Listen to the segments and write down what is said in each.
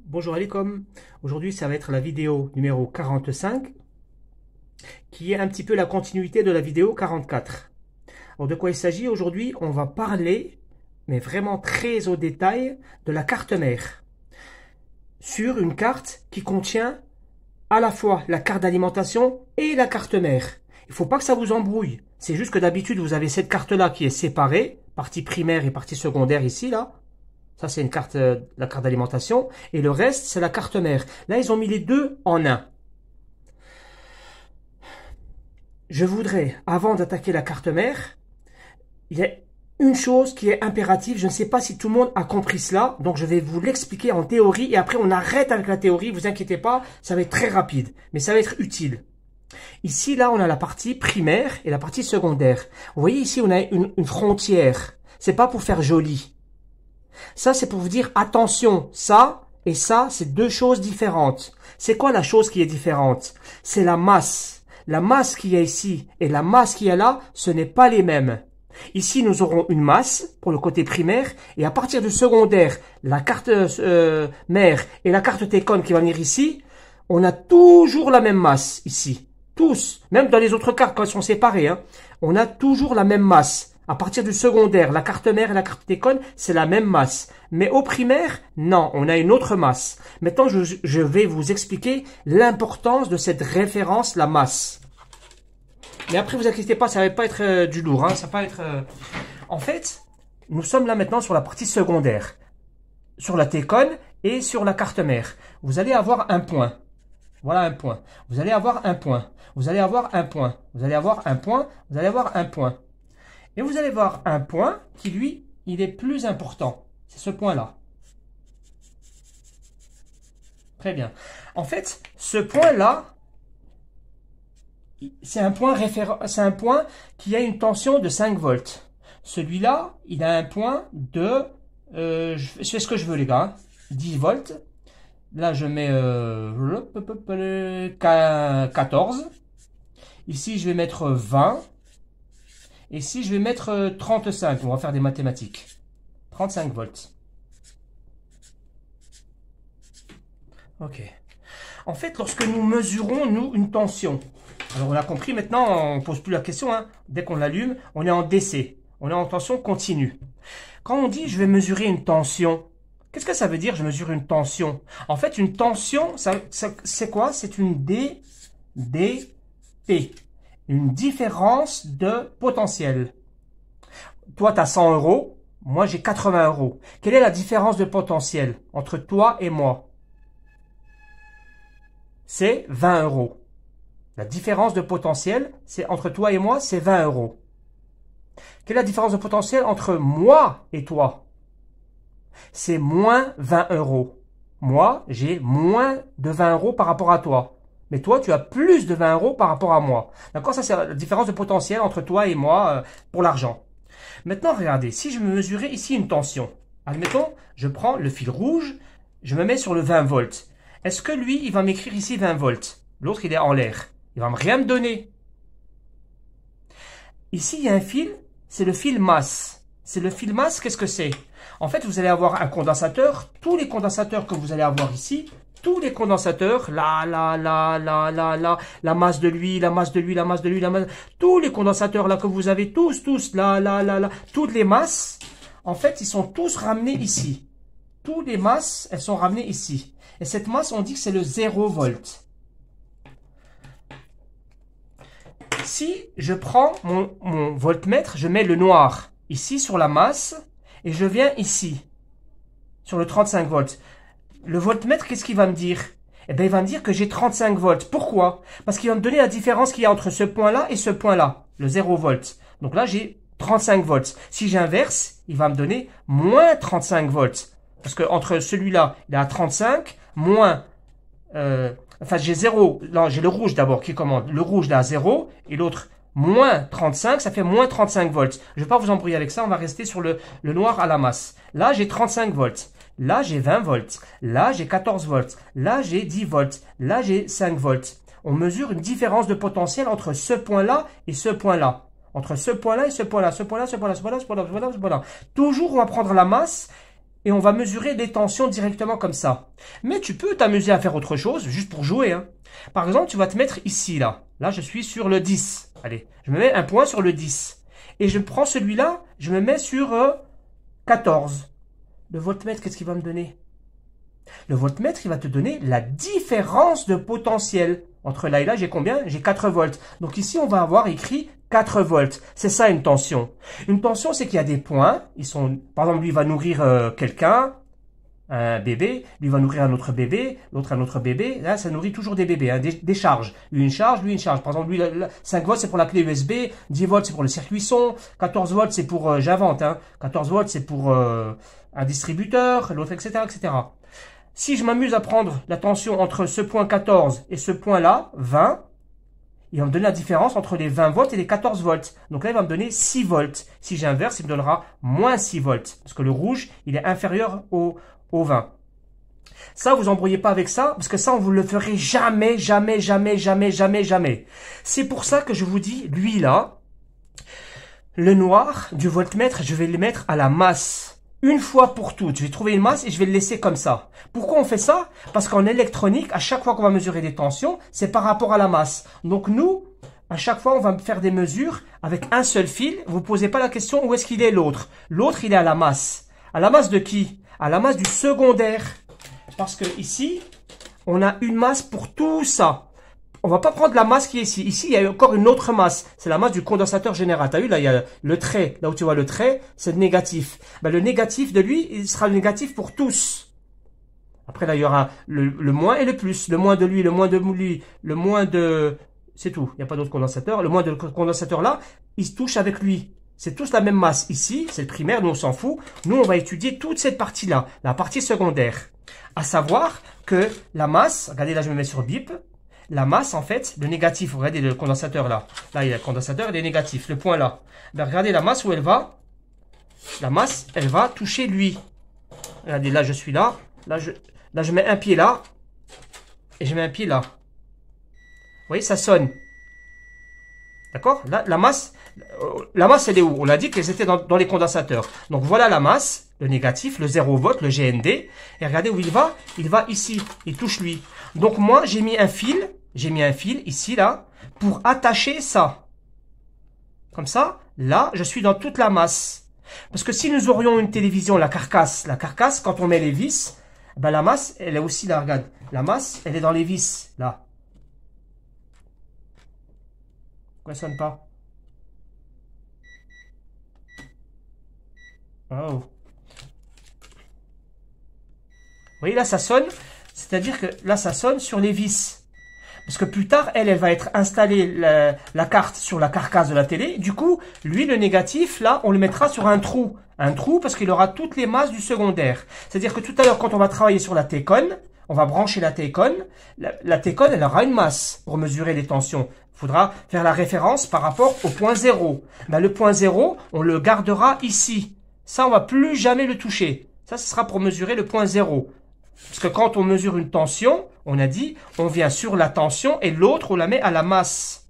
Bonjour Alaykoum, aujourd'hui ça va être la vidéo numéro 45 qui est un petit peu la continuité de la vidéo 44. Alors de quoi il s'agit aujourd'hui? On va parler, mais vraiment très au détail, de la carte mère sur une carte qui contient à la fois la carte d'alimentation et la carte mère. Il ne faut pas que ça vous embrouille, c'est juste que d'habitude vous avez cette carte là qui est séparée, partie primaire et partie secondaire ici là. Ça, c'est une carte, la carte d'alimentation. Et le reste, c'est la carte mère. Là, ils ont mis les deux en un. Je voudrais, avant d'attaquer la carte mère, il y a une chose qui est impérative. Je ne sais pas si tout le monde a compris cela. Donc, je vais vous l'expliquer en théorie. Et après, on arrête avec la théorie. Vous inquiétez pas, ça va être très rapide. Mais ça va être utile. Ici, là, on a la partie primaire et la partie secondaire. Vous voyez, ici, on a une frontière. C'est pas pour faire joli. Ça, c'est pour vous dire, attention, ça et ça, c'est deux choses différentes. C'est quoi la chose qui est différente? C'est la masse. La masse qu'il y a ici et la masse qu'il y a là, ce n'est pas les mêmes. Ici, nous aurons une masse pour le côté primaire et à partir du secondaire, la carte mère et la carte Técon qui va venir ici, on a toujours la même masse ici. Tous, même dans les autres cartes quand elles sont séparées, hein, on a toujours la même masse. À partir du secondaire, la carte mère et la carte Técon, c'est la même masse. Mais au primaire, non, on a une autre masse. Maintenant, je vais vous expliquer l'importance de cette référence, la masse. Mais après, vous inquiétez pas, ça va pas être du lourd. Hein, ça va pas être. En fait, nous sommes là maintenant sur la partie secondaire, sur la Técon et sur la carte mère. Vous allez avoir un point. Voilà un point. Vous allez avoir un point. Vous allez avoir un point. Vous allez avoir un point. Vous allez avoir un point. Et vous allez voir un point qui, lui, il est plus important. C'est ce point-là. Très bien. En fait, ce point-là, c'est un point qui a une tension de 5 volts. Celui-là, il a un point de... je fais ce que je veux, les gars. 10 volts. Là, je mets 14. Ici, je vais mettre 20. Et ici, je vais mettre 35. On va faire des mathématiques. 35 volts. Ok. En fait, lorsque nous mesurons, nous, une tension. Alors, on a compris, maintenant, on ne pose plus la question. Hein. Dès qu'on l'allume, on est en DC. On est en tension continue. Quand on dit, je vais mesurer une tension, qu'est-ce que ça veut dire, je mesure une tension? En fait, une tension, c'est quoi? C'est une DP. Une différence de potentiel. Toi, tu as 100 euros. Moi, j'ai 80 euros. Quelle est la différence de potentiel entre toi et moi? C'est 20 euros. La différence de potentiel, c'est entre toi et moi, c'est 20 euros. Quelle est la différence de potentiel entre moi et toi? C'est moins 20 euros. Moi, j'ai moins de 20 euros par rapport à toi. Mais toi, tu as plus de 20 euros par rapport à moi. D'accord? Ça, c'est la différence de potentiel entre toi et moi pour l'argent. Maintenant, regardez, si je me mesurais ici une tension, admettons, je prends le fil rouge, je me mets sur le 20 volts. Est-ce que lui, il va m'écrire ici 20 volts? L'autre, il est en l'air. Il va rien me donner. Ici, il y a un fil, c'est le fil masse. C'est le fil masse, qu'est-ce que c'est? En fait, vous allez avoir un condensateur. Tous les condensateurs que vous allez avoir ici, tous les condensateurs, la masse de lui, la masse de lui, la masse de lui, la masse, tous les condensateurs là que vous avez, tous, toutes les masses, en fait, ils sont tous ramenés ici. Toutes les masses, elles sont ramenées ici. Et cette masse, on dit que c'est le 0 volt. Si je prends mon voltmètre, je mets le noir ici sur la masse et je viens ici, sur le 35 volts. Le voltmètre, qu'est-ce qu'il va me dire? Eh bien, il va me dire que j'ai 35 volts. Pourquoi? Parce qu'il va me donner la différence qu'il y a entre ce point-là et ce point-là, le 0 volt. Donc là, j'ai 35 volts. Si j'inverse, il va me donner moins 35 volts. Parce que entre celui-là, il est à 35, moins... enfin, j'ai 0. Non, j'ai le rouge d'abord qui commande. Le rouge, là, à 0. Et l'autre, moins 35, ça fait moins 35 volts. Je ne vais pas vous embrouiller avec ça. On va rester sur le noir à la masse. Là, j'ai 35 volts. Là, j'ai 20 volts. Là, j'ai 14 volts. Là, j'ai 10 volts. Là, j'ai 5 volts. On mesure une différence de potentiel entre ce point-là et ce point-là. Entre ce point-là et ce point-là. Ce point-là, ce point-là, ce point-là, ce point-là, ce point-là. Toujours, on va prendre la masse et on va mesurer les tensions directement comme ça. Mais tu peux t'amuser à faire autre chose, juste pour jouer, hein. Par exemple, tu vas te mettre ici, là. Là, je suis sur le 10. Allez, je me mets un point sur le 10. Et je prends celui-là, je me mets sur 14. Le voltmètre, qu'est-ce qu'il va me donner? Le voltmètre, il va te donner la différence de potentiel. Entre là et là, j'ai combien? J'ai 4 volts. Donc ici, on va avoir écrit 4 volts. C'est ça une tension. Une tension, c'est qu'il y a des points. Ils sont, par exemple, lui, il va nourrir quelqu'un, un bébé. Lui, il va nourrir un autre bébé. L'autre, un autre bébé. Là, ça nourrit toujours des bébés, hein, des charges. Lui, une charge, lui, une charge. Par exemple, lui, 5 volts, c'est pour la clé USB. 10 volts, c'est pour le circuit son. 14 volts, c'est pour, j'invente, hein. 14 volts, c'est pour un distributeur. L'autre, etc., etc. Si je m'amuse à prendre la tension entre ce point 14 et ce point-là, 20, il va me donner la différence entre les 20 volts et les 14 volts. Donc là, il va me donner 6 volts. Si j'inverse, il me donnera moins 6 volts. Parce que le rouge, il est inférieur au 20. Ça, vous embrouillez pas avec ça, parce que ça, on vous le ferait jamais, jamais, jamais, jamais, jamais, jamais. C'est pour ça que je vous dis, lui là, le noir du voltmètre, je vais le mettre à la masse. Une fois pour toutes, je vais trouver une masse et je vais le laisser comme ça. Pourquoi on fait ça? Parce qu'en électronique, à chaque fois qu'on va mesurer des tensions, c'est par rapport à la masse. Donc nous, à chaque fois, on va faire des mesures avec un seul fil. Vous ne posez pas la question où est-ce qu'il est l'autre. L'autre, il est à la masse. À la masse de qui? À la masse du secondaire. Parce que ici, on a une masse pour tout ça. On va pas prendre la masse qui est ici. Ici, il y a encore une autre masse. C'est la masse du condensateur général. Tu as vu, là, il y a le trait. Là où tu vois le trait, c'est le négatif. Ben, le négatif de lui, il sera le négatif pour tous. Après, là, il y aura le moins et le plus. Le moins de lui, le moins de lui, le moins de... C'est tout. Il n'y a pas d'autre condensateur. Le moins de condensateur là, il se touche avec lui. C'est tous la même masse. Ici, c'est le primaire. Nous, on s'en fout. Nous, on va étudier toute cette partie-là. La partie secondaire. À savoir que la masse... Regardez, là, je me mets sur bip. La masse, en fait, le négatif, regardez le condensateur là. Là, il y a le condensateur, il est négatif, le point là. Ben, regardez la masse où elle va. La masse, elle va toucher lui. Regardez, là, je suis là. Là, je mets un pied là. Et je mets un pied là. Vous voyez, ça sonne. D'accord? Là, la masse, elle est où? On a dit qu'elles étaient dans les condensateurs. Donc, voilà la masse, le négatif, le 0 volt, le GND. Et regardez où il va. Il va ici. Il touche lui. Donc, moi, j'ai mis un fil. J'ai mis un fil ici, là, pour attacher ça. Comme ça, là, je suis dans toute la masse. Parce que si nous aurions une télévision, la carcasse, quand on met les vis, ben la masse, elle est aussi là, regarde. La masse, elle est dans les vis, là. Pourquoi ça sonne pas? Oh. Vous voyez, là, ça sonne. C'est-à-dire que là, ça sonne sur les vis. Parce que plus tard, elle va être installée, la carte, sur la carcasse de la télé. Du coup, lui, le négatif, là, on le mettra sur un trou. Un trou parce qu'il aura toutes les masses du secondaire. C'est-à-dire que tout à l'heure, quand on va travailler sur la T-con, on va brancher la T-con. La T-con, elle aura une masse pour mesurer les tensions. Il faudra faire la référence par rapport au point 0. Ben, le point 0, on le gardera ici. Ça, on va plus jamais le toucher. Ça, ce sera pour mesurer le point 0. Parce que quand on mesure une tension, on a dit, on vient sur la tension et l'autre, on la met à la masse.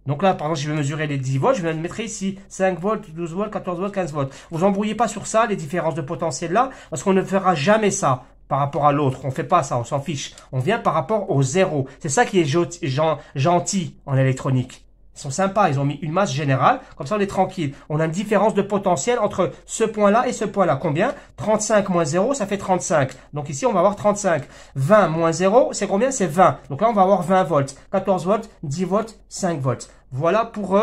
Donc là, par exemple, je vais mesurer les 10 volts, je vais le mettre ici. 5 volts, 12 volts, 14 volts, 15 volts. Vous embrouillez pas sur ça, les différences de potentiel là, parce qu'on ne fera jamais ça par rapport à l'autre. On fait pas ça, on s'en fiche. On vient par rapport au 0. C'est ça qui est gentil en électronique. Ils sont sympas, ils ont mis une masse générale, comme ça on est tranquille. On a une différence de potentiel entre ce point-là et ce point-là. Combien? 35 moins 0, ça fait 35. Donc ici, on va avoir 35. 20 moins 0, c'est combien? C'est 20. Donc là, on va avoir 20 volts, 14 volts, 10 volts, 5 volts. Voilà pour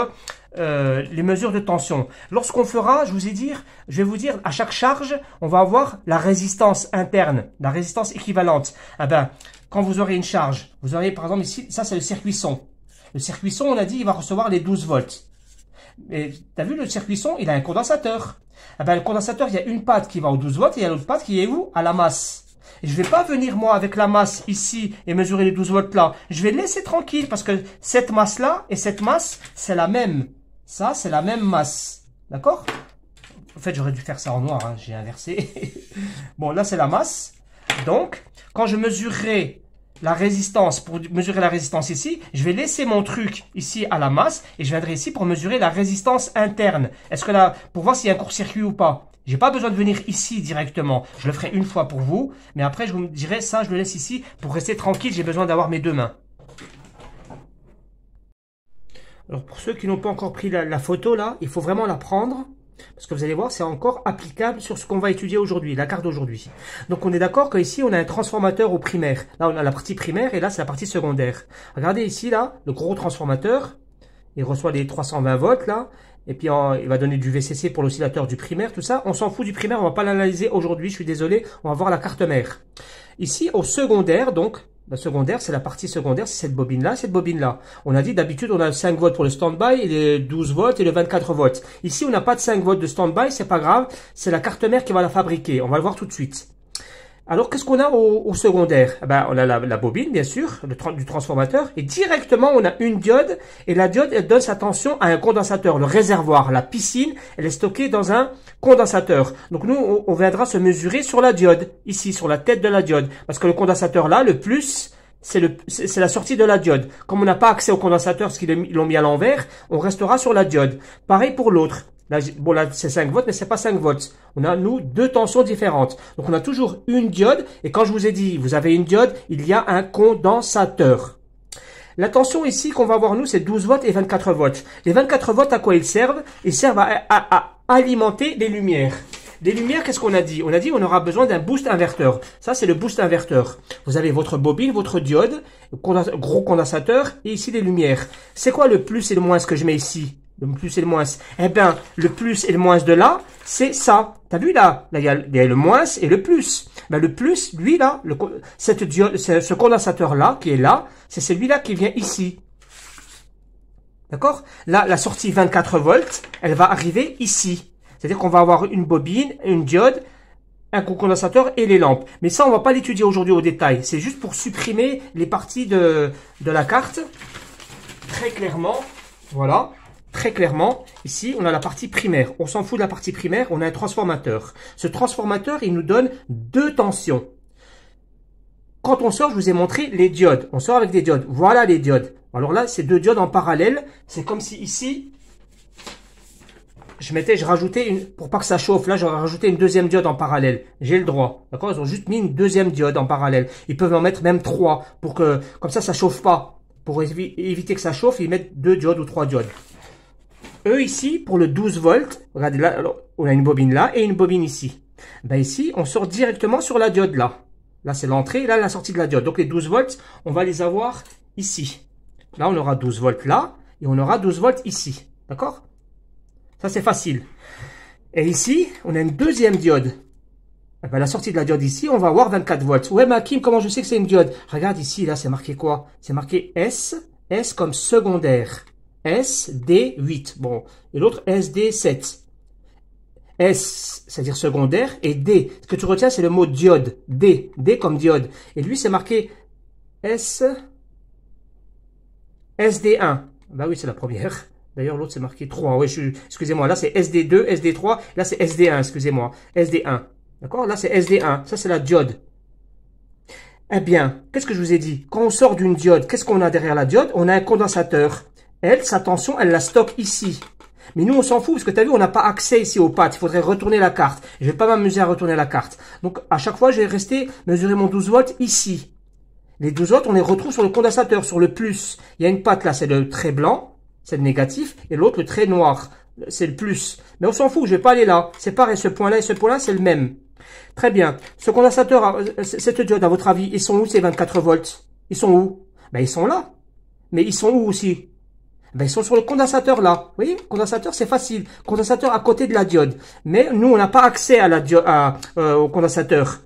les mesures de tension. Lorsqu'on fera, je vais vous dire, à chaque charge, on va avoir la résistance interne, la résistance équivalente. Ah ben, quand vous aurez une charge, vous aurez par exemple ici, ça c'est le circuit son. Le circuit son, on a dit, il va recevoir les 12 volts. Mais tu as vu, le circuit son, il a un condensateur. Ah ben, le condensateur, il y a une patte qui va aux 12 volts et il y a l'autre patte qui est où? À la masse. Et je vais pas venir, moi, avec la masse ici et mesurer les 12 volts là. Je vais laisser tranquille parce que cette masse-là et cette masse, c'est la même. Ça, c'est la même masse. D'accord? En fait, j'aurais dû faire ça en noir, hein, j'ai inversé. Bon, là, c'est la masse. Donc, quand je mesurerai la résistance, pour mesurer la résistance ici, je vais laisser mon truc ici à la masse et je viendrai ici pour mesurer la résistance interne. Est-ce que là, pour voir s'il y a un court-circuit ou pas, J'ai pas besoin de venir ici directement. Je le ferai une fois pour vous. Mais après, je vous dirai ça, je le laisse ici. Pour rester tranquille, j'ai besoin d'avoir mes deux mains. Alors, pour ceux qui n'ont pas encore pris la photo, là, il faut vraiment la prendre. Parce que vous allez voir, c'est encore applicable sur ce qu'on va étudier aujourd'hui, la carte d'aujourd'hui. Donc, on est d'accord qu'ici, on a un transformateur au primaire. Là, on a la partie primaire et là, c'est la partie secondaire. Regardez ici, là, le gros transformateur. Il reçoit les 320 volts, là. Et puis, il va donner du VCC pour l'oscillateur du primaire, tout ça. On s'en fout du primaire, on va pas l'analyser aujourd'hui, je suis désolé. On va voir la carte mère. Ici, au secondaire, donc, la secondaire, c'est la partie secondaire, c'est cette bobine-là, cette bobine-là. On a dit, d'habitude, on a 5 volts pour le stand-by, et les 12 volts et le 24 volts. Ici, on n'a pas de 5 volts de stand-by, c'est pas grave. C'est la carte mère qui va la fabriquer. On va le voir tout de suite. Alors, qu'est-ce qu'on a au secondaire? On a la bobine, bien sûr, du transformateur. Et directement, on a une diode. Et la diode, elle donne sa tension à un condensateur. Le réservoir, la piscine, elle est stockée dans un condensateur. Donc, nous, on viendra se mesurer sur la diode. Ici, sur la tête de la diode. Parce que le condensateur là, le plus, c'est la sortie de la diode. Comme on n'a pas accès au condensateur parce qu'ils l'ont mis à l'envers, on restera sur la diode. Pareil pour l'autre. Là, c'est 5 volts, mais c'est pas 5 volts. On a, nous, deux tensions différentes. Donc, on a toujours une diode. Et quand je vous ai dit, vous avez une diode, il y a un condensateur. La tension ici qu'on va voir, nous, c'est 12 volts et 24 volts. Les 24 volts, à quoi ils servent? Ils servent à alimenter les lumières. Les lumières, qu'est-ce qu'on a dit? On a dit on aura besoin d'un boost inverteur. Ça, c'est le boost inverteur. Vous avez votre bobine, votre diode, gros condensateur, et ici, les lumières. C'est quoi le plus et le moins que je mets ici? Le plus et le moins. Eh bien, le plus et le moins de là, c'est ça. T'as vu là? Là, il y a le moins et le plus. Ben, le plus, lui là, cette diode, ce condensateur-là, qui est là, c'est celui-là qui vient ici. D'accord? Là, la sortie 24 volts, elle va arriver ici. C'est-à-dire qu'on va avoir une bobine, une diode, un condensateur et les lampes. Mais ça, on va pas l'étudier aujourd'hui au détail. C'est juste pour supprimer les parties de la carte. Très clairement. Voilà. Très clairement, ici, on a la partie primaire. On s'en fout de la partie primaire, on a un transformateur. Ce transformateur, il nous donne deux tensions. Quand on sort, je vous ai montré les diodes. On sort avec des diodes. Voilà les diodes. Alors là, c'est deux diodes en parallèle. C'est comme si ici, je rajoutais pour pas que ça chauffe, là, j'aurais rajouté une deuxième diode en parallèle. J'ai le droit. D'accord? Ils ont juste mis une deuxième diode en parallèle. Ils peuvent en mettre même 3 pour que, comme ça chauffe pas. Pour éviter que ça chauffe, ils mettent 2 diodes ou 3 diodes. Eux ici, pour le 12 volts, regardez là, alors, on a une bobine là et une bobine ici. Ben ici, on sort directement sur la diode là. Là, c'est l'entrée, là, la sortie de la diode. Donc les 12 volts, on va les avoir ici. Là, on aura 12 volts là et on aura 12 volts ici. D'accord? Ça, c'est facile. Et ici, on a une deuxième diode. Ben, la sortie de la diode ici, on va avoir 24 volts. Ouais, Makim, comment je sais que c'est une diode? Regarde ici, là, c'est marqué quoi? C'est marqué S, S comme secondaire. SD8. Bon. Et l'autre SD7. S, c'est-à-dire secondaire, et D. Ce que tu retiens, c'est le mot diode. D. D comme diode. Et lui, c'est marqué SD1. Bah oui, c'est la première. D'ailleurs, l'autre, c'est marqué 3. Oui, excusez-moi. Là, c'est SD2, SD3. Là, c'est SD1, excusez-moi. SD1. D'accord? Là, c'est SD1. Ça, c'est la diode. Eh bien, qu'est-ce que je vous ai dit? Quand on sort d'une diode, qu'est-ce qu'on a derrière la diode? On a un condensateur. Elle, sa tension, elle la stocke ici. Mais nous, on s'en fout, parce que tu as vu, on n'a pas accès ici aux pattes. Il faudrait retourner la carte. Je vais pas m'amuser à retourner la carte. Donc, à chaque fois, je vais rester mesurer mon 12 volts ici. Les 12 volts, on les retrouve sur le condensateur, sur le plus. Il y a une patte là, c'est le trait blanc, c'est le négatif, et l'autre, le trait noir, c'est le plus. Mais on s'en fout, je vais pas aller là. C'est pareil, ce point-là et ce point-là, c'est le même. Très bien. Ce condensateur, cette diode, à votre avis, ils sont où ces 24 volts? Ils sont où? Ben, ils sont là. Mais ils sont où aussi? Ben, ils sont sur le condensateur là. Vous voyez, condensateur, c'est facile. Condensateur à côté de la diode. Mais nous, on n'a pas accès à la diode, au condensateur.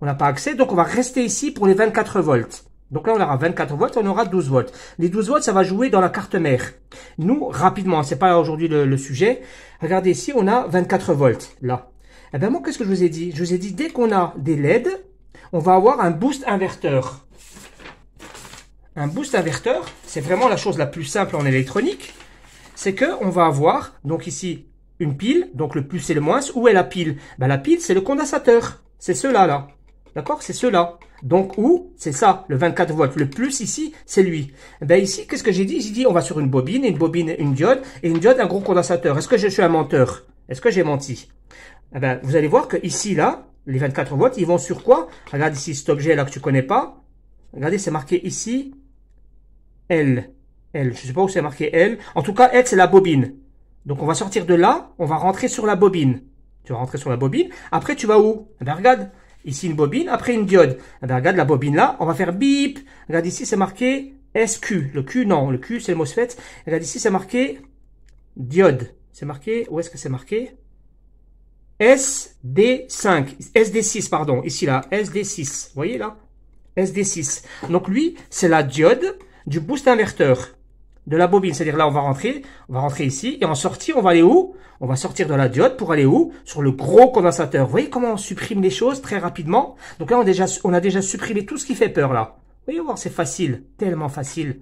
On n'a pas accès, donc on va rester ici pour les 24 volts. Donc là, on aura 24 volts, on aura 12 volts. Les 12 volts, ça va jouer dans la carte mère. Nous, rapidement, c'est pas aujourd'hui le sujet. Regardez ici, on a 24 volts là. Eh ben moi, qu'est-ce que je vous ai dit? Je vous ai dit, dès qu'on a des LED, on va avoir un boost inverteur. Un boost inverteur, c'est vraiment la chose la plus simple en électronique. C'est que on va avoir, donc ici, une pile, donc le plus et le moins. Où est la pile? Ben, la pile, c'est le condensateur. C'est ceux-là, là. D'accord? C'est ceux-là. Donc, où? C'est ça, le 24 volts. Le plus ici, c'est lui. Ben, ici, qu'est-ce que j'ai dit? J'ai dit, on va sur une bobine, une diode, et une diode, un gros condensateur. Est-ce que je suis un menteur? Est-ce que j'ai menti? eh ben, vous allez voir que ici, là, les 24 volts, ils vont sur quoi? Regarde ici cet objet-là que tu connais pas. Regardez, c'est marqué ici L. L, je sais pas où c'est marqué L. En tout cas, L, c'est la bobine. Donc, on va sortir de là, on va rentrer sur la bobine. Tu vas rentrer sur la bobine. Après, tu vas où? Eh ben, regarde. Ici, une bobine. Après, une diode. Eh ben, regarde la bobine là. On va faire bip. Regarde ici, c'est marqué SQ. Le Q, non. Le Q, c'est le MOSFET. Regarde ici, c'est marqué diode. C'est marqué, où est-ce que c'est marqué? SD5. SD6, pardon. Ici, là. SD6. Vous voyez, là? SD6. Donc, lui, c'est la diode du boost inverteur de la bobine. C'est-à-dire, là, on va rentrer ici. Et en sortir, on va aller où? On va sortir de la diode pour aller où? Sur le gros condensateur. Vous voyez comment on supprime les choses très rapidement? Donc là, on a déjà supprimé tout ce qui fait peur, là. Vous voyez voir, c'est facile. Tellement facile.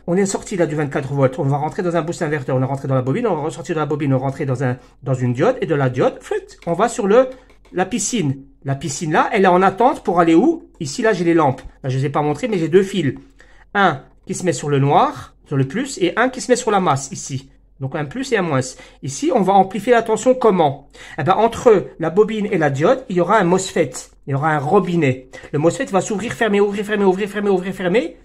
On est sorti là du 24 volts. On va rentrer dans un boost inverteur. On est rentré dans la bobine. On va ressortir de la bobine. On va rentrer dans une diode. Et de la diode, on va sur la piscine. La piscine là, elle est en attente pour aller où? Ici, là, j'ai les lampes. Là, je ne les ai pas montrées, mais j'ai deux fils. Un qui se met sur le noir, sur le plus, et un qui se met sur la masse, ici. Donc, un plus et un moins. Ici, on va amplifier la tension comment? Eh ben, entre la bobine et la diode, il y aura un MOSFET. Il y aura un robinet. Le MOSFET va s'ouvrir, fermer, ouvrir, fermer, ouvrir, fermer, ouvrir, fermer.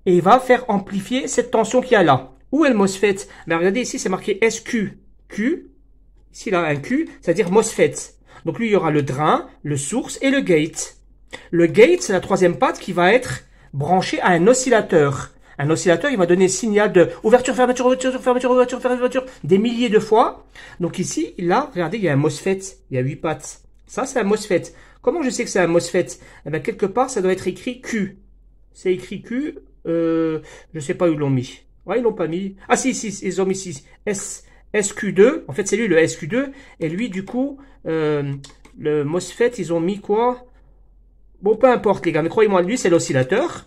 Et il va faire amplifier cette tension qu'il y a là. Où est le MOSFET? Ben, regardez ici, c'est marqué SQ. Q. Ici, là, un Q, c'est-à-dire MOSFET. Donc, lui, il y aura le drain, le source et le gate. Le gate, c'est la troisième patte qui va être branchée à un oscillateur. Un oscillateur, il va donner le signal de ouverture, fermeture, ouverture, fermeture, ouverture, fermeture, des milliers de fois. Donc ici, là, regardez, il y a un MOSFET. Il y a 8 pattes. Ça, c'est un MOSFET. Comment je sais que c'est un MOSFET? Eh bien, quelque part, ça doit être écrit Q. C'est écrit Q. Je sais pas où ils l'ont mis. Ouais, ils l'ont pas mis. Ah, si, ils ont mis ici. SQ2. En fait, c'est lui, le SQ2. Et lui, du coup, le MOSFET, ils ont mis quoi? Bon, peu importe les gars, mais croyez-moi, lui c'est l'oscillateur.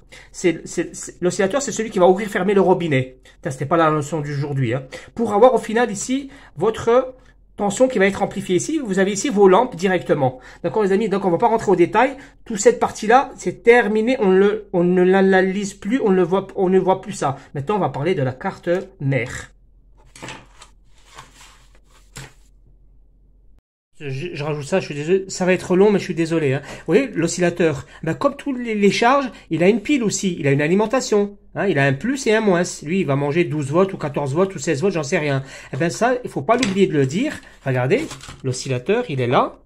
L'oscillateur, c'est celui qui va ouvrir, fermer le robinet. C'était pas la notion d'aujourd'hui. Hein. Pour avoir au final ici votre tension qui va être amplifiée ici, vous avez ici vos lampes directement. D'accord les amis, donc on va pas rentrer au détail. Toute cette partie-là, c'est terminé, on ne l'analyse plus, on ne voit plus ça. Maintenant, on va parler de la carte mère. Je rajoute ça, je suis désolé, ça va être long, mais je suis désolé. Hein. Vous voyez, l'oscillateur, ben, comme tous les charges, il a une pile aussi, il a une alimentation. Hein, il a un plus et un moins. Lui, il va manger 12 volts ou 14 volts ou 16 volts, j'en sais rien. Eh ben ça, il faut pas l'oublier de le dire. Regardez, l'oscillateur, il est là.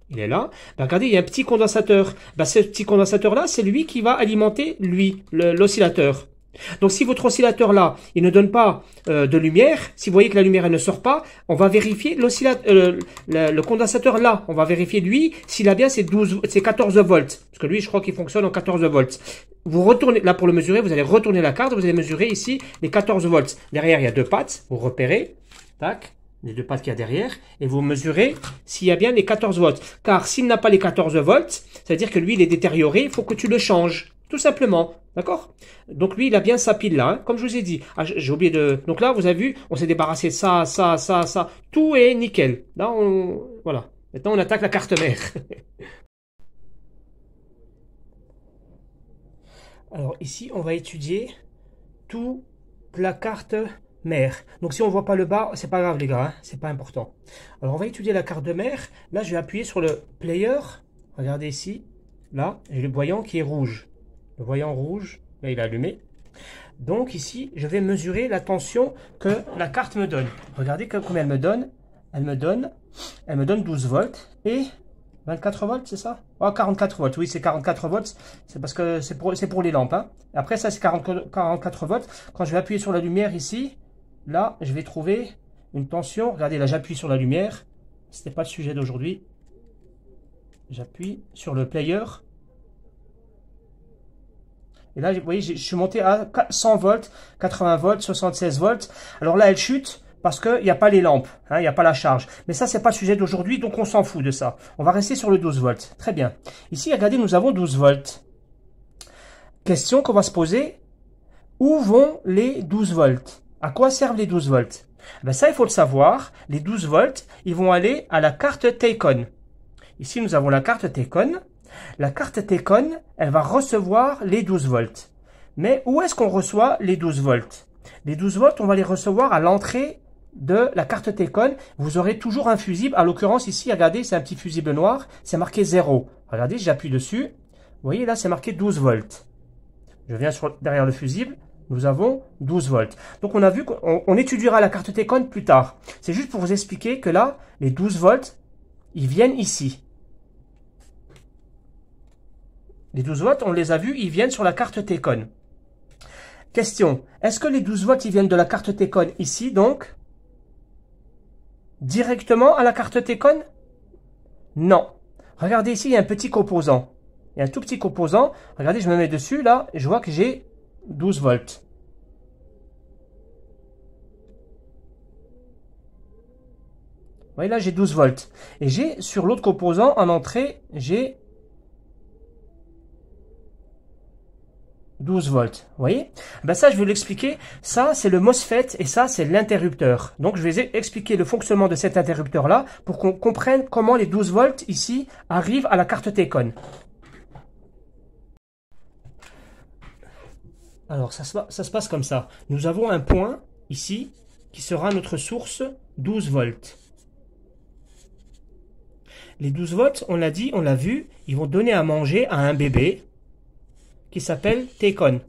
Il est là. Ben, regardez, il y a un petit condensateur. Ben, ce petit condensateur-là, c'est lui qui va alimenter, l'oscillateur. Donc, si votre oscillateur là, il ne donne pas de lumière, si vous voyez que la lumière elle ne sort pas, on va vérifier le condensateur là. On va vérifier lui s'il a bien ses 14 volts. Parce que lui, je crois qu'il fonctionne en 14 volts. Vous retournez, là pour le mesurer, vous allez retourner la carte, vous allez mesurer ici les 14 volts. Derrière, il y a deux pattes, vous repérez, tac, les deux pattes qu'il y a derrière, et vous mesurez s'il y a bien les 14 volts. Car s'il n'a pas les 14 volts, ça veut dire que lui, il est détérioré, il faut que tu le changes. Tout simplement. D'accord? Donc lui, il a bien sa pile là, hein, comme je vous ai dit. Ah, j'ai oublié de... Donc là, vous avez vu, on s'est débarrassé de ça, ça, ça, ça. Tout est nickel. Là, voilà. Maintenant, on attaque la carte mère. Alors ici, on va étudier toute la carte mère. Donc si on voit pas le bas, c'est pas grave les gars, hein, c'est pas important. Alors on va étudier la carte de mère. Là, je vais appuyer sur le player. Regardez ici. Là, j'ai le voyant qui est rouge. Le voyant rouge, là, il est allumé. Donc ici, je vais mesurer la tension que la carte me donne. Regardez combien elle me donne. Elle me donne 12 volts et 24 volts, c'est ça? Oh, 44 volts. Oui, c'est 44 volts. C'est parce que c'est pour les lampes. Hein. Après, ça, c'est 44 volts. Quand je vais appuyer sur la lumière ici, là, je vais trouver une tension. Regardez, là, j'appuie sur la lumière. Ce n'était pas le sujet d'aujourd'hui. J'appuie sur le player. Et là, vous voyez, je suis monté à 100 volts, 80 volts, 76 volts. Alors là, elle chute parce qu'il n'y a pas les lampes, hein, il n'y a pas la charge. Mais ça, c'est pas le sujet d'aujourd'hui, donc on s'en fout de ça. On va rester sur le 12 volts. Très bien. Ici, regardez, nous avons 12 volts. Question qu'on va se poser. Où vont les 12 volts? À quoi servent les 12 volts? Ben ça, il faut le savoir. Les 12 volts, ils vont aller à la carte Take-On. Ici, nous avons la carte Take-On. La carte Take-On, elle va recevoir les 12 volts. Mais où est-ce qu'on reçoit les 12 volts? Les 12 volts, on va les recevoir à l'entrée de la carte T-Con, vous aurez toujours un fusible. À l'occurrence ici, regardez, c'est un petit fusible noir, c'est marqué 0. Regardez, j'appuie dessus. Vous voyez là, c'est marqué 12 volts. Je viens derrière le fusible, nous avons 12 volts. Donc on a vu qu'on étudiera la carte T-Con plus tard. C'est juste pour vous expliquer que là, les 12 volts, ils viennent ici. Les 12 volts, on les a vus, ils viennent sur la carte T-Con. Question, est-ce que les 12 volts, ils viennent de la carte T-Con ici, donc directement à la carte T-Con? Non. Regardez ici, il y a un petit composant. Il y a un tout petit composant. Regardez, je me mets dessus, là, et je vois que j'ai 12 volts. Vous voyez, là, j'ai 12 volts. Et j'ai, sur l'autre composant, en entrée, j'ai 12 volts. Vous voyez? Ben ça, je vais l'expliquer. Ça, c'est le MOSFET et ça, c'est l'interrupteur. Donc, je vais expliquer le fonctionnement de cet interrupteur-là pour qu'on comprenne comment les 12 volts, ici, arrivent à la carte T-Con. Alors, ça se passe comme ça. Nous avons un point, ici, qui sera notre source 12 volts. Les 12 volts, on l'a dit, on l'a vu, ils vont donner à manger à un bébé qui s'appelle T-Con.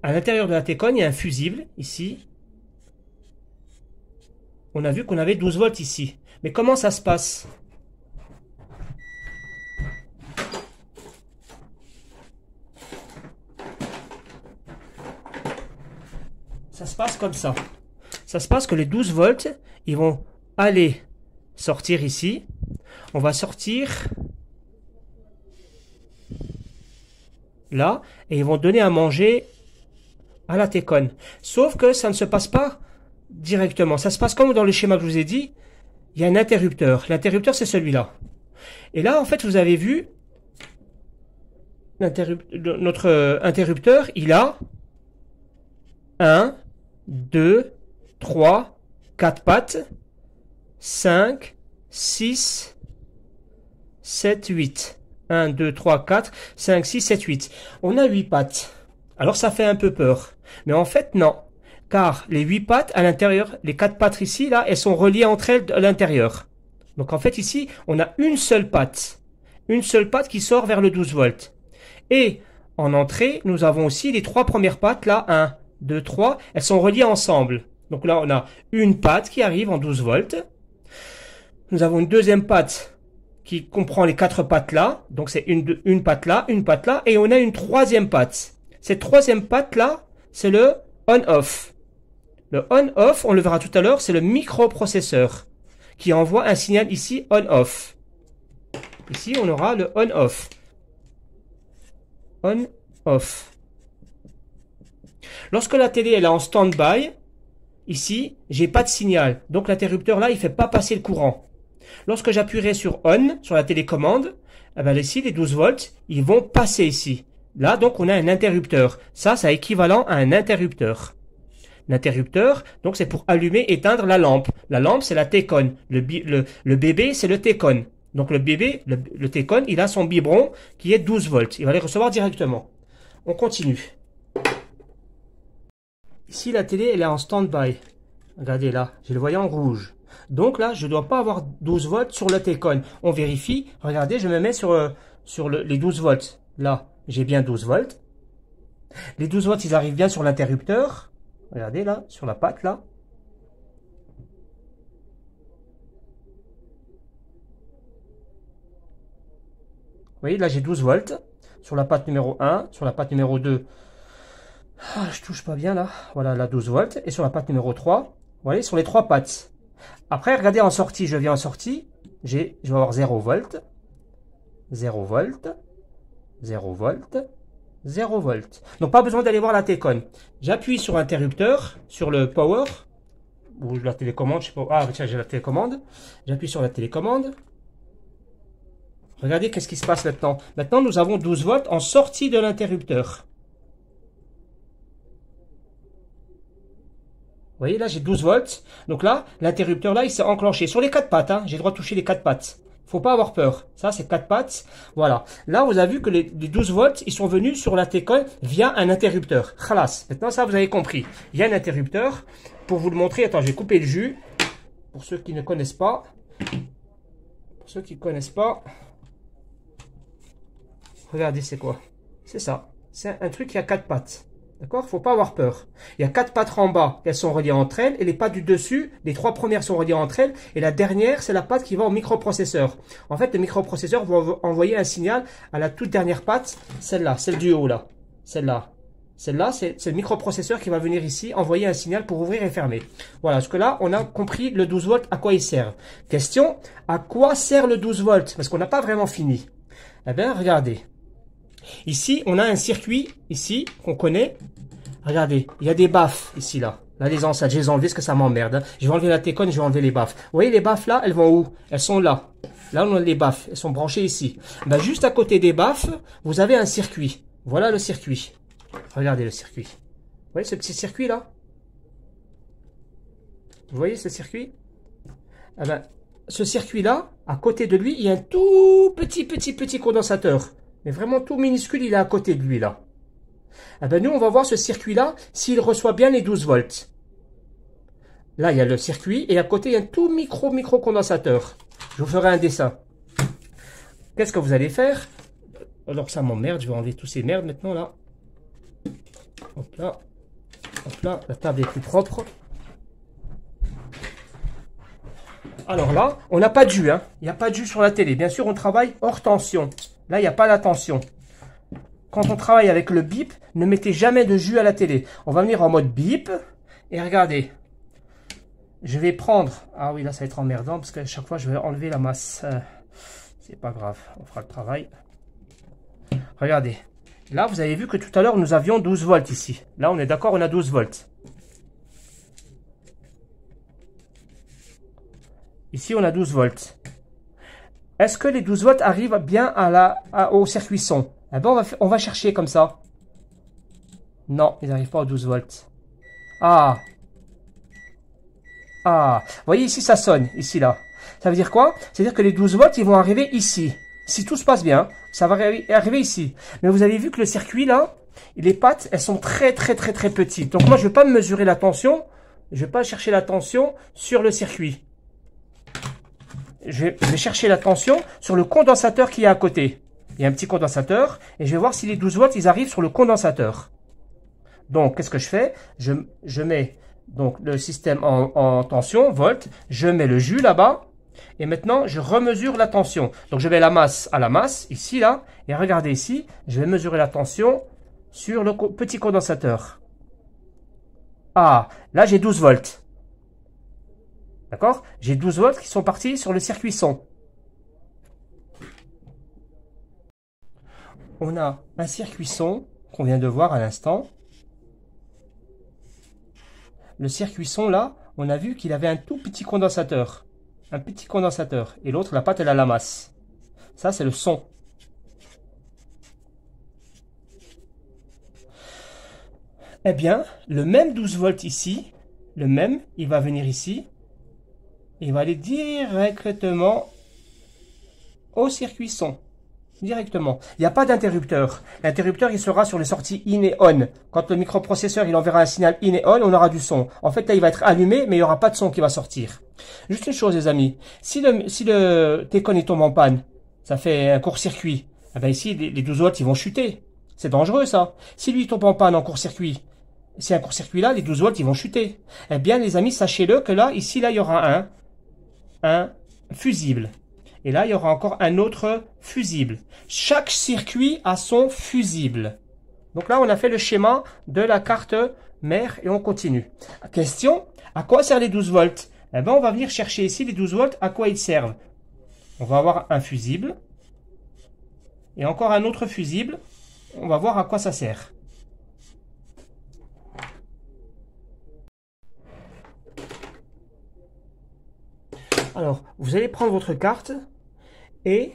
À l'intérieur de la T-Con, il y a un fusible, ici. On a vu qu'on avait 12 volts ici. Mais comment ça se passe? Ça se passe comme ça. Ça se passe que les 12 volts, ils vont aller sortir ici. On va sortir là et ils vont donner à manger à la T-Con. Sauf que ça ne se passe pas directement. Ça se passe comme dans le schéma que je vous ai dit. Il y a un interrupteur. L'interrupteur, c'est celui-là. Et là, en fait, vous avez vu notre interrupteur, il a 1, 2, 3, 4 pattes, 5, 6, 7, 8. 1, 2, 3, 4, 5, 6, 7, 8. On a 8 pattes. Alors ça fait un peu peur. Mais en fait, non. Car les 8 pattes à l'intérieur, les 4 pattes ici, là, elles sont reliées entre elles à l'intérieur. Donc en fait ici, on a une seule patte. Une seule patte qui sort vers le 12 volts. Et en entrée, nous avons aussi les 3 premières pattes, là, 1, 2, 3, elles sont reliées ensemble. Donc là, on a une patte qui arrive en 12 volts. Nous avons une deuxième patte qui comprend les 4 pattes là. Donc c'est une patte là, et on a une troisième patte. Cette troisième patte là, c'est le on-off. Le on-off, on le verra tout à l'heure, c'est le microprocesseur qui envoie un signal ici on-off. Ici, on aura le on-off. On-off. Lorsque la télé elle est en stand-by, ici, j'ai pas de signal. Donc l'interrupteur là, il fait pas passer le courant. Lorsque j'appuierai sur on, sur la télécommande, eh ben ici, les 12 volts, ils vont passer ici. Là, donc, on a un interrupteur. Ça, c'est équivalent à un interrupteur. L'interrupteur, donc, c'est pour allumer, éteindre la lampe. La lampe, c'est la T-Con. Le bébé, c'est le T-Con. Donc, le bébé, le T-Con, il a son biberon qui est 12 volts. Il va les recevoir directement. On continue. Ici, la télé, elle est en stand-by. Regardez là, j'ai le voyant rouge. Donc là, je ne dois pas avoir 12 volts sur le T-Con. On vérifie. Regardez, je me mets sur les 12 volts. Là, j'ai bien 12 volts. Les 12 volts, ils arrivent bien sur l'interrupteur. Regardez là, sur la patte là. Vous voyez, là j'ai 12 volts. Sur la patte numéro 1, sur la patte numéro 2. Je touche pas bien là. Voilà, là 12 volts. Et sur la patte numéro 3, vous voyez, sur les 3 pattes. Après, regardez en sortie, je viens en sortie. Je vais avoir 0 volts. 0 volts. 0 volts. 0 volts. Donc pas besoin d'aller voir la T-Con. J'appuie sur l'interrupteur, sur le power, ou la télécommande, je sais pas. Ah tiens, j'ai la télécommande. J'appuie sur la télécommande. Regardez qu'est-ce qui se passe maintenant. Maintenant, nous avons 12 volts en sortie de l'interrupteur. Vous voyez, là, j'ai 12 volts. Donc là, l'interrupteur, là, il s'est enclenché sur les 4 pattes. Hein. J'ai le droit de toucher les 4 pattes. Faut pas avoir peur. Ça, c'est 4 pattes. Voilà. Là, vous avez vu que les 12 volts, ils sont venus sur la T-Con via un interrupteur. Khalas. Maintenant, ça, vous avez compris. Il y a un interrupteur. Pour vous le montrer, attends, j'ai coupé le jus. Pour ceux qui ne connaissent pas. Pour ceux qui ne connaissent pas. Regardez, c'est quoi? C'est ça. C'est un truc qui a 4 pattes. D'accord? Faut pas avoir peur. Il y a 4 pattes en bas, elles sont reliées entre elles, et les pattes du dessus, les 3 premières sont reliées entre elles, et la dernière, c'est la patte qui va au microprocesseur. En fait, le microprocesseur va envoyer un signal à la toute dernière patte, celle-là, celle du haut, là. Celle-là. Celle-là, c'est le microprocesseur qui va venir ici, envoyer un signal pour ouvrir et fermer. Voilà, parce que là, on a compris le 12 volts, à quoi il sert. Question, à quoi sert le 12 volts? Parce qu'on n'a pas vraiment fini. Eh bien, regardez. Ici, on a un circuit, ici, qu'on connaît. Regardez, il y a des baffes, ici, là. Là, les enceintes, je les ai enlevées parce que ça m'emmerde. Hein. Je vais enlever la T-Con et je vais enlever les baffes. Vous voyez, les baffes, là, elles vont où? Elles sont là. Là, on a les baffes. Elles sont branchées ici. Ben, juste à côté des baffes, vous avez un circuit. Voilà le circuit. Regardez le circuit. Vous voyez ce petit circuit, là? Vous voyez ce circuit? Eh ben, ce circuit-là, à côté de lui, il y a un tout petit condensateur. Mais vraiment tout minuscule, il est à côté de lui, là. Eh ben, nous, on va voir ce circuit-là, s'il reçoit bien les 12 volts. Là, il y a le circuit, et à côté, il y a un tout micro condensateur. Je vous ferai un dessin. Qu'est-ce que vous allez faire? Alors, ça m'emmerde, je vais enlever tous ces merdes maintenant, là. Hop là. Hop là, la table est plus propre. Alors là, on n'a pas de jus, hein. Il n'y a pas de jus sur la télé. Bien sûr, on travaille hors tension. Là, il n'y a pas la tension. Quand on travaille avec le bip, ne mettez jamais de jus à la télé. On va venir en mode bip. Et regardez. Je vais prendre... Ah oui, là, ça va être emmerdant parce qu'à chaque fois, je vais enlever la masse. C'est pas grave, on fera le travail. Regardez. Là, vous avez vu que tout à l'heure, nous avions 12 volts ici. Là, on est d'accord, on a 12 volts. Ici, on a 12 volts. Est-ce que les 12 volts arrivent bien au circuit son? Eh ben, on va chercher comme ça. Non, ils n'arrivent pas aux 12 volts. Ah. Ah. Vous voyez, ici, ça sonne. Ici, là. Ça veut dire quoi? C'est-à-dire que les 12 volts, ils vont arriver ici. Si tout se passe bien, ça va arriver ici. Mais vous avez vu que le circuit, là, les pattes, elles sont très petites. Donc, moi, je ne vais pas mesurer la tension. Je ne vais pas chercher la tension sur le circuit. Je vais chercher la tension sur le condensateur qui est à côté. Il y a un petit condensateur et je vais voir si les 12 volts, ils arrivent sur le condensateur. Donc, qu'est-ce que je fais? Je mets donc le système en tension, volt, je mets le jus là-bas et maintenant, je remesure la tension. Donc, je mets la masse à la masse, ici, là, et regardez ici, je vais mesurer la tension sur le petit condensateur. Ah, là, j'ai 12 volts. D'accord? J'ai 12 volts qui sont partis sur le circuit son. On a un circuit son qu'on vient de voir à l'instant. Le circuit son, là, on a vu qu'il avait un tout petit condensateur. Un petit condensateur. Et l'autre, la patte, elle a la masse. Ça, c'est le son. Eh bien, le même 12 volts ici, le même, il va venir ici. Il va aller directement au circuit son. Directement. Il n'y a pas d'interrupteur. L'interrupteur, il sera sur les sorties in et on. Quand le microprocesseur, il enverra un signal in et on, on aura du son. En fait, là, il va être allumé, mais il n'y aura pas de son qui va sortir. Juste une chose, les amis. Si le T-Con, il tombe en panne, ça fait un court-circuit. Eh ben ici, les 12 volts, ils vont chuter. C'est dangereux, ça. Si lui, il tombe en panne en court-circuit, si un court-circuit là, les 12 volts, ils vont chuter. Eh bien, les amis, sachez-le que là, ici, là, il y aura un fusible. Et là, il y aura encore un autre fusible. Chaque circuit a son fusible. Donc là, on a fait le schéma de la carte mère et on continue. Question, à quoi servent les 12 volts? Eh bien, on va venir chercher ici les 12 volts, à quoi ils servent. On va avoir un fusible. Et encore un autre fusible. On va voir à quoi ça sert. Alors, vous allez prendre votre carte et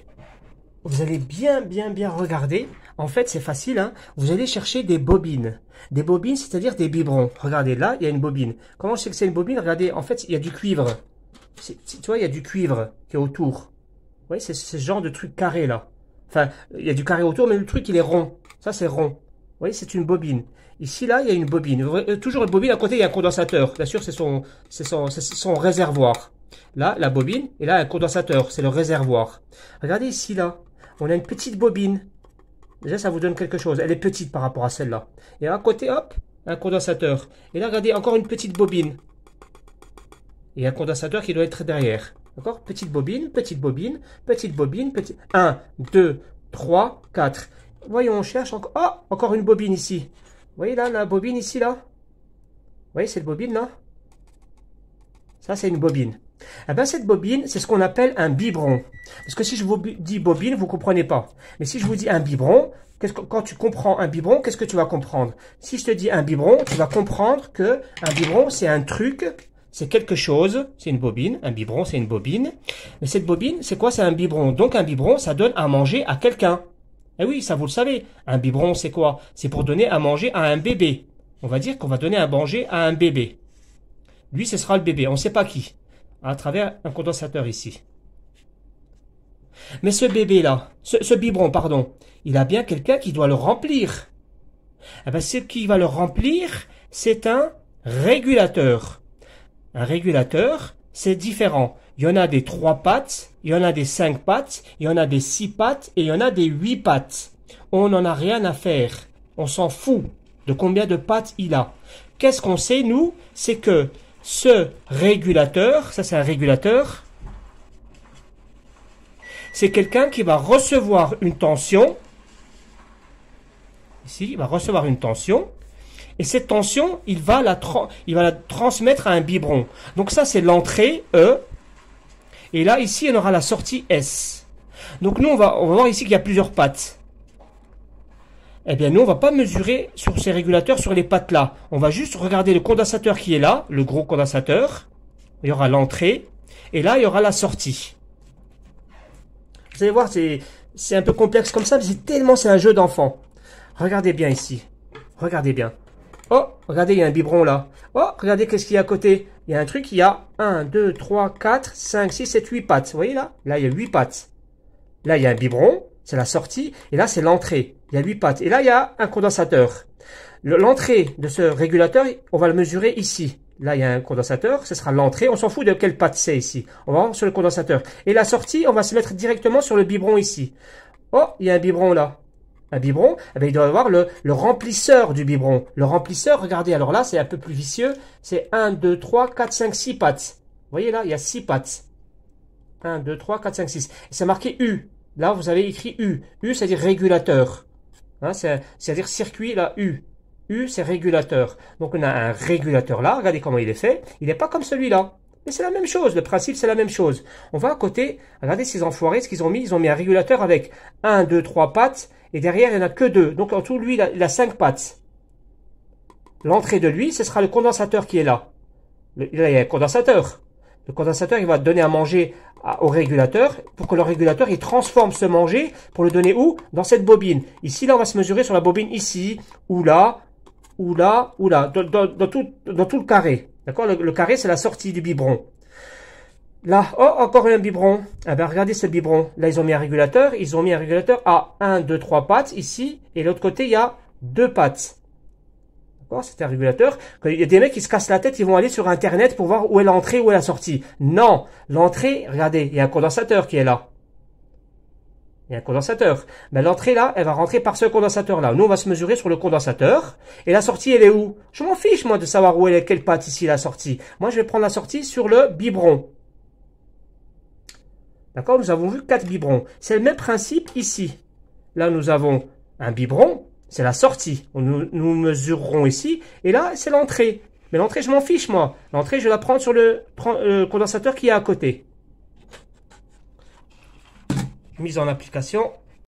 vous allez bien regarder. En fait, c'est facile, hein. Vous allez chercher des bobines. Des bobines, c'est-à-dire des biberons. Regardez, là, il y a une bobine. Comment je sais que c'est une bobine? Regardez, en fait, il y a du cuivre. Tu vois, il y a du cuivre qui est autour. voyez, c'est ce genre de truc carré là. Enfin, il y a du carré autour, mais le truc, il est rond. Ça, c'est rond. Vous voyez, c'est une bobine. Ici, là, il y a une bobine. Toujours une bobine, à côté, il y a un condensateur. Bien sûr, c'est son réservoir. Là, la bobine, et là, un condensateur. C'est le réservoir. Regardez ici, là. On a une petite bobine. Déjà, ça vous donne quelque chose. Elle est petite par rapport à celle-là. Et à côté, hop, un condensateur. Et là, regardez, encore une petite bobine. Et un condensateur qui doit être derrière. D'accord? Petite bobine, petite bobine, petite bobine, petite... 1, 2, 3, 4. Voyons, on cherche encore... Oh, encore une bobine ici. Vous voyez là, la bobine ici, là? Vous voyez, cette bobine, là? Ça, c'est une bobine. Eh bien, cette bobine, c'est ce qu'on appelle un biberon. Parce que si je vous dis bobine, vous ne comprenez pas. Mais si je vous dis un biberon, quand tu comprends un biberon, qu'est-ce que tu vas comprendre? Si je te dis un biberon, tu vas comprendre que un biberon, c'est un truc... C'est quelque chose, c'est une bobine, un biberon c'est une bobine. Mais cette bobine, c'est quoi? C'est un biberon. Donc un biberon, ça donne à manger à quelqu'un. Eh oui, ça vous le savez. Un biberon, c'est quoi? C'est pour donner à manger à un bébé. On va dire qu'on va donner à manger à un bébé. Lui, ce sera le bébé, on ne sait pas qui. À travers un condensateur ici. Mais ce bébé-là, ce biberon, pardon, il a bien quelqu'un qui doit le remplir. Eh bien, ce qui va le remplir, c'est un régulateur. Un régulateur, c'est différent. Il y en a des 3 pattes, il y en a des 5 pattes, il y en a des 6 pattes et il y en a des 8 pattes. On n'en a rien à faire. On s'en fout de combien de pattes il a. Qu'est-ce qu'on sait, nous? C'est que ce régulateur, ça c'est un régulateur, c'est quelqu'un qui va recevoir une tension. Ici, il va recevoir une tension. Et cette tension, il va la transmettre à un biberon. Donc ça, c'est l'entrée E. Et là, ici, on aura la sortie S. Donc nous, on va voir ici qu'il y a plusieurs pattes. Eh bien, nous, on ne va pas mesurer sur ces régulateurs, sur les pattes là. On va juste regarder le condensateur qui est là, le gros condensateur. Il y aura l'entrée. Et là, il y aura la sortie. Vous allez voir, c'est un peu complexe comme ça, mais c'est un jeu d'enfant. Regardez bien ici. Regardez bien. Oh, regardez, il y a un biberon là. Oh, regardez qu'est-ce qu'il y a à côté. Il y a un truc, il y a 1, 2, 3, 4, 5, 6, 7, 8 pattes. Vous voyez là? Là, il y a 8 pattes. Là, il y a un biberon, c'est la sortie. Et là, c'est l'entrée. Il y a 8 pattes. Et là, il y a un condensateur. L'entrée de ce régulateur, on va le mesurer ici. Là, il y a un condensateur, ce sera l'entrée. On s'en fout de quelle patte c'est ici. On va voir sur le condensateur. Et la sortie, on va se mettre directement sur le biberon ici. Oh, il y a un biberon là. Un biberon, eh bien, il doit y avoir le remplisseur du biberon. Le remplisseur, regardez, alors là, c'est un peu plus vicieux. C'est 1, 2, 3, 4, 5, 6 pattes. Vous voyez là, il y a 6 pattes. 1, 2, 3, 4, 5, 6. Et c'est marqué U. Là, vous avez écrit U. U, c'est-à-dire régulateur. Hein, c'est-à-dire circuit, là, U. U, c'est régulateur. Donc, on a un régulateur là. Regardez comment il est fait. Il n'est pas comme celui-là. Mais c'est la même chose. Le principe, c'est la même chose. On va à côté. Regardez ces enfoirés, ce qu'ils ont mis. Ils ont mis un régulateur avec 1, 2, 3 pattes. Et derrière, il n'y en a que 2. Donc, en tout, lui, il a 5 pattes. L'entrée de lui, ce sera le condensateur qui est là. Là, il y a un condensateur. Le condensateur, il va donner à manger au régulateur pour que le régulateur, il transforme ce manger pour le donner où? Dans cette bobine. Ici, là, on va se mesurer sur la bobine ici, ou là, ou là, ou là, dans tout le carré. D'accord? Le carré, c'est la sortie du biberon. Là, oh, encore un biberon. Ah ben, regardez ce biberon. Là, ils ont mis un régulateur. Ils ont mis un régulateur à 1, 2, 3 pattes ici. Et de l'autre côté, il y a 2 pattes. D'accord? C'est un régulateur. Il y a des mecs qui se cassent la tête. Ils vont aller sur Internet pour voir où est l'entrée, où est la sortie. Non. L'entrée, regardez, il y a un condensateur qui est là. Il y a un condensateur. Ben, l'entrée là, elle va rentrer par ce condensateur là. Nous, on va se mesurer sur le condensateur. Et la sortie, elle est où? Je m'en fiche, moi, de savoir où est quelle patte ici, la sortie. Moi, je vais prendre la sortie sur le biberon. D'accord? Nous avons vu 4 biberons. C'est le même principe ici. Là, nous avons un biberon. C'est la sortie. Nous mesurerons ici. Et là, c'est l'entrée. Mais l'entrée, je m'en fiche, moi. L'entrée, je vais la prendre sur le condensateur qui est à côté. Mise en application.